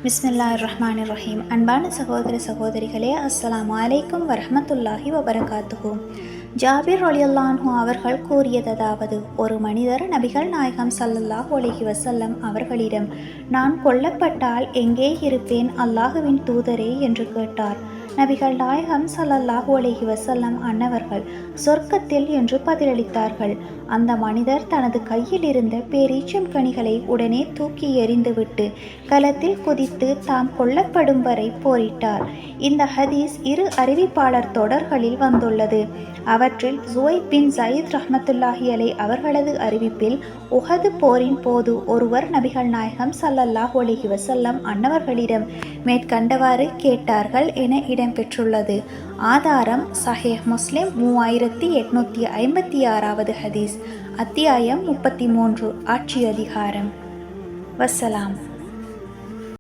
பிஸ்மில்லாஹிர்ரஹ்மானிர்ரஹீம். அன்பான சகோதர சகோதரிகளே, அஸ்ஸலாமு அலைக்கும் வரஹ்மத்துல்லாஹி வபரகாத்துஹு. ஜாபிர் ரலியல்லாஹு அன்ஹு அவர்கள் கூறியதாவது: ஒரு மனிதர் நபிகள் நாயகம் ஸல்லல்லாஹு அலைஹி வஸல்லம் அவர்களிடம், நான் கொல்லப்பட்டால் எங்கே இருப்பேன் அல்லாஹுவின் தூதரே என்று கேட்டார். நபிகள் நாயகம் ஸல்லல்லாஹு அலைஹி வஸல்லம் அன்னவர்கள் சொர்க்கத்தில் என்று பதிலளித்தார்கள். அந்த மனிதர் தனது கையில் இருந்த பேரீச்சம் கனிகளை உடனே தூக்கி எறிந்துவிட்டு களத்தில் குதித்து தாம் கொல்லப்படும் வரை போரிட்டார். இந்த ஹதீஸ் 2 அறிவிப்பாளர் தொடர்களில் வந்துள்ளது. அவற்றில் ஜுவைத் பின் ஸயீத் ரஹ்மத்துல்லாஹி அலைஹி அவர்களது அறிவிப்பில், உஹது போரின் போது ஒருவர் நபிகள் நாயகம் ஸல்லல்லாஹு அலைஹி வஸல்லம் அன்னவர்களிடம் மேற்கண்டவாறு கேட்டார்கள் என இடம்பெற்றுள்ளது. ஆதாரம் சஹீஹ் முஸ்லிம் 3856வது ஹதீஸ், அத்தியாயம் 33, ஆட்சி அதிகாரம். வஸ்ஸலாம்.